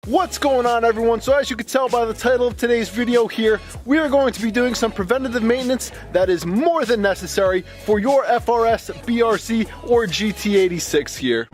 What's going on, everyone? So as you can tell by the title of today's video here, we are going to be doing some preventative maintenance that is more than necessary for your FRS, BRZ, or GT86 here.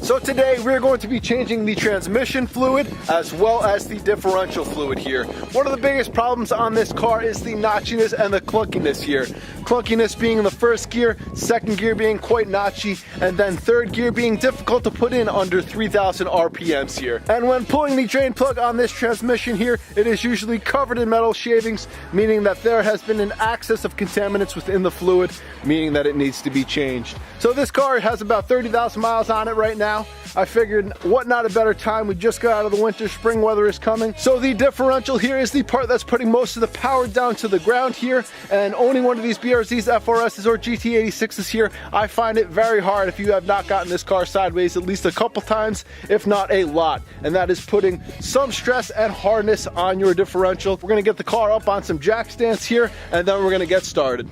So today we're going to be changing the transmission fluid as well as the differential fluid here. One of the biggest problems on this car is the notchiness and the clunkiness here. Clunkiness being in the first gear, second gear being quite notchy, and then third gear being difficult to put in under 3,000 RPMs here. And when pulling the drain plug on this transmission here, it is usually covered in metal shavings, meaning that there has been an excess of contaminants within the fluid, meaning that it needs to be changed. So this car has about 30,000 miles on it right now. I figured what not a better time, we just got out of the winter, spring weather is coming. So the differential here is the part that's putting most of the power down to the ground here, and owning one of these BRZs, FRSs, or GT86s here, I find it very hard if you have not gotten this car sideways at least a couple times, if not a lot, and that is putting some stress and hardness on your differential. We're gonna get the car up on some jack stands here, and then we're gonna get started.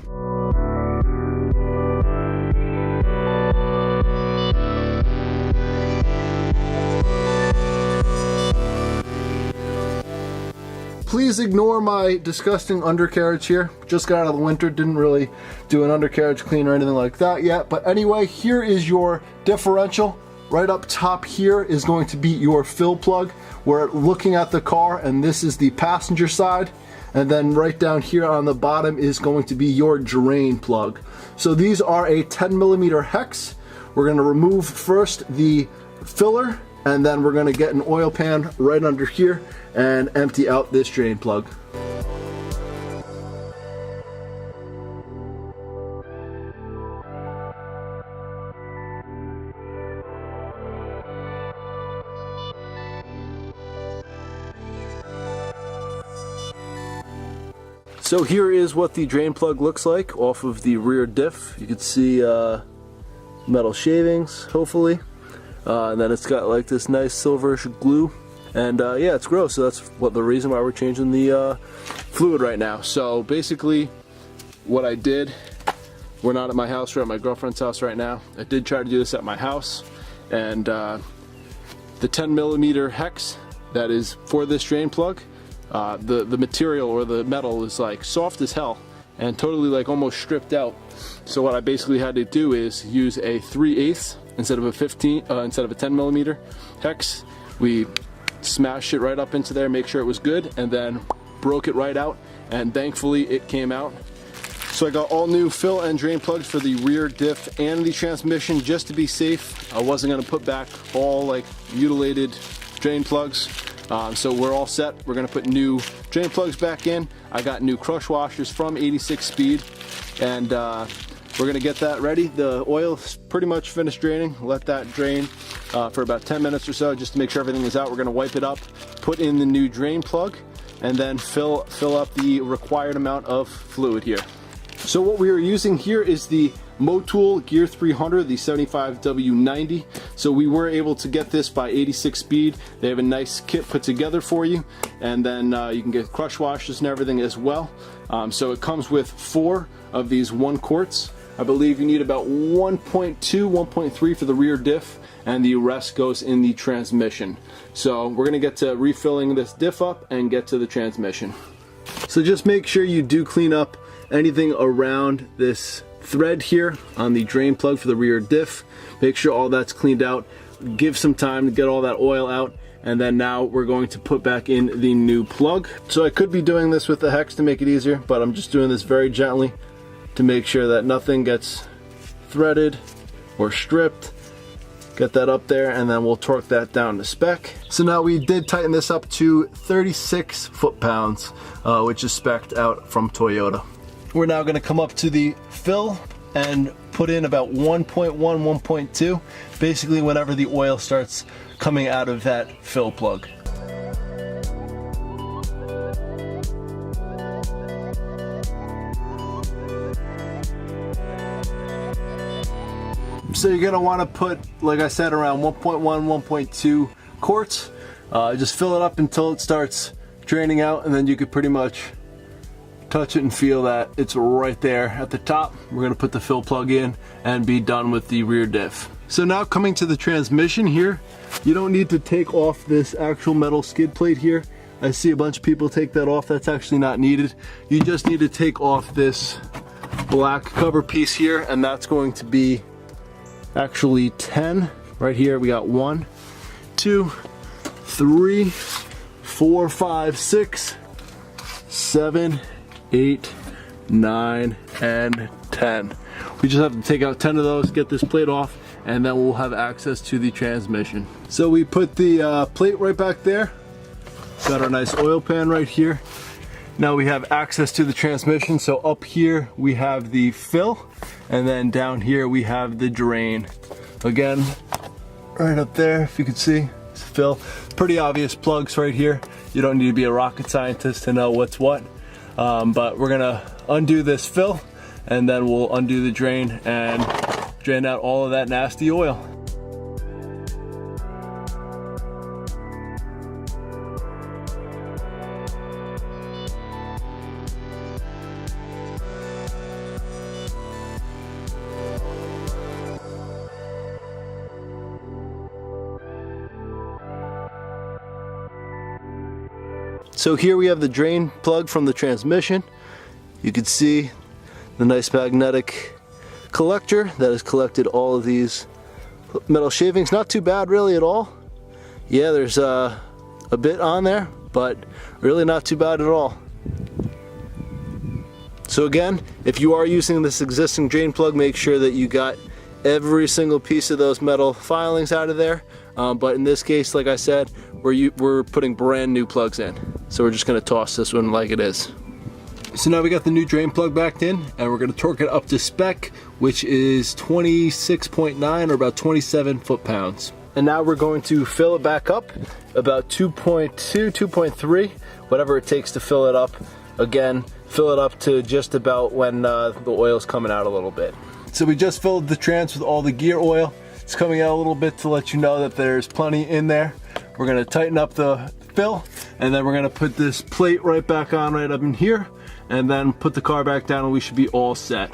Please ignore my disgusting undercarriage here. Just got out of the winter, didn't really do an undercarriage clean or anything like that yet. But anyway, here is your differential. Right up top here is going to be your fill plug. We're looking at the car, and this is the passenger side. And then right down here on the bottom is going to be your drain plug. So these are a 10mm hex. We're going to remove first the filler, and then we're going to get an oil pan right under here and empty out this drain plug. So here is what the drain plug looks like off of the rear diff. You can see metal shavings, hopefully. And then it's got like this nice silverish glue, and yeah, it's gross. So that's what the reason why we're changing the fluid right now. So basically what I did, we're not at my house, we're at my girlfriend's house right now. I did try to do this at my house, and the 10mm hex that is for this drain plug, the material or the metal is like soft as hell and totally like almost stripped out. So what I basically had to do is use a 3/8 instead of a 10mm hex. We smashed it right up into there, make sure it was good, and then broke it right out, and thankfully it came out. So I got all new fill and drain plugs for the rear diff and the transmission just to be safe. I wasn't going to put back all like mutilated drain plugs. So we're all set. We're going to put new drain plugs back in. I got new crush washers from 86 Speed, and we're going to get that ready. The oil's pretty much finished draining. Let that drain for about 10 minutes or so just to make sure everything is out. We're going to wipe it up, put in the new drain plug, and then fill up the required amount of fluid here. So what we are using here is the Motul Gear 300, the 75W90. So we were able to get this by 86 Speed. They have a nice kit put together for you, and then you can get crush washers and everything as well. So it comes with 4 of these 1 quarts. I believe you need about 1.2, 1.3 for the rear diff, and the rest goes in the transmission. So we're gonna get to refilling this diff up and get to the transmission. So just make sure you do clean up anything around this thread here on the drain plug for the rear diff. Make sure all that's cleaned out. Give some time to get all that oil out, and then now we're going to put back in the new plug. So I could be doing this with the hex to make it easier, but I'm just doing this very gently to make sure that nothing gets threaded or stripped. Get that up there, and then we'll torque that down to spec. So now we did tighten this up to 36 foot-pounds, which is spec'd out from Toyota. We're now going to come up to the fill and put in about 1.1, 1.2, basically whenever the oil starts coming out of that fill plug. So you're going to want to put, like I said, around 1.1, 1.2 quarts. Just fill it up until it starts draining out, and then you could pretty much touch it and feel that it's right there at the top. We're gonna put the fill plug in and be done with the rear diff. So now coming to the transmission here, you don't need to take off this actual metal skid plate here. I see a bunch of people take that off. That's actually not needed. You just need to take off this black cover piece here, and that's going to be actually 10. Right here we got 1, 2, 3, 4, 5, 6, 7, 8, 9, and 10. We just have to take out 10 of those, get this plate off, and then we'll have access to the transmission. So we put the plate right back there. Got our nice oil pan right here. Now we have access to the transmission. So up here we have the fill, and then down here we have the drain. Again, right up there, if you could see, it's fill. Pretty obvious plugs right here. You don't need to be a rocket scientist to know what's what. But we're gonna undo this fill, and then we'll undo the drain and drain out all of that nasty oil. So here we have the drain plug from the transmission. You can see the nice magnetic collector that has collected all of these metal shavings. Not too bad really at all. Yeah, there's a bit on there, but really not too bad at all. So again, if you are using this existing drain plug, make sure that you got every single piece of those metal filings out of there. But in this case, like I said, we're putting brand new plugs in. So we're just gonna toss this one like it is. So now we got the new drain plug backed in, and we're gonna torque it up to spec, which is 26.9 or about 27 foot-pounds. And now we're going to fill it back up, about 2.2, 2.3, whatever it takes to fill it up. Again, fill it up to just about when the oil's coming out a little bit. So we just filled the trans with all the gear oil. It's coming out a little bit to let you know that there's plenty in there. We're gonna tighten up the fill, and then we're gonna put this plate right back on right up in here, and then put the car back down, and we should be all set.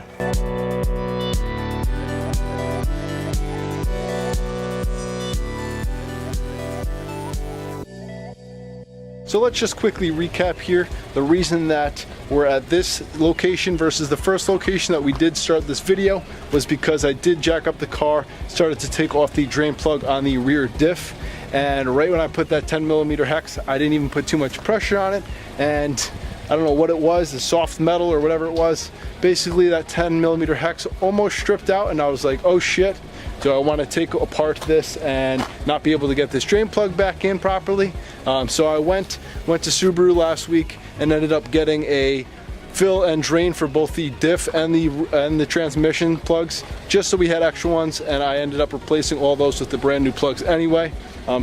So let's just quickly recap here. The reason that we're at this location versus the first location that we did start this video was because I did jack up the car, started to take off the drain plug on the rear diff, and right when I put that 10mm hex, I didn't even put too much pressure on it, and I don't know what it was, the soft metal or whatever it was. Basically that 10mm hex almost stripped out, and I was like, oh shit. So I want to take apart this and not be able to get this drain plug back in properly. So I went to Subaru last week and ended up getting a fill and drain for both the diff and the transmission plugs, just so we had extra ones, and I ended up replacing all those with the brand new plugs anyway.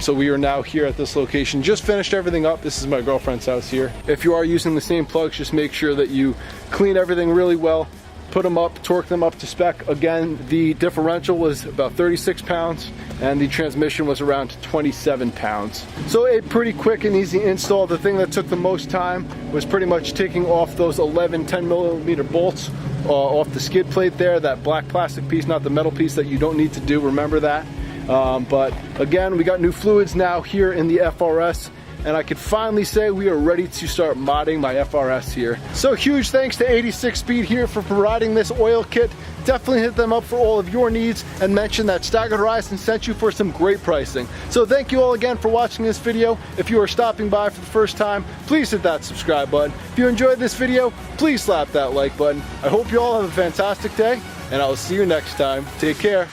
So we are now here at this location, just finished everything up. This is my girlfriend's house here. If you are using the same plugs, just make sure that you clean everything really well, put them up, torque them up to spec. Again, the differential was about 36 pounds and the transmission was around 27 pounds. So a pretty quick and easy install. The thing that took the most time was pretty much taking off those 11 10mm bolts off the skid plate there, that black plastic piece, not the metal piece that you don't need to do, remember that. But again, we got new fluids now here in the FRS, and I can finally say we are ready to start modding my FRS here. So huge thanks to 86 Speed here for providing this oil kit. Definitely hit them up for all of your needs and mention that Staggered Horizon sent you for some great pricing. So thank you all again for watching this video. If you are stopping by for the first time, please hit that subscribe button. If you enjoyed this video, please slap that like button. I hope you all have a fantastic day, and I will see you next time. Take care.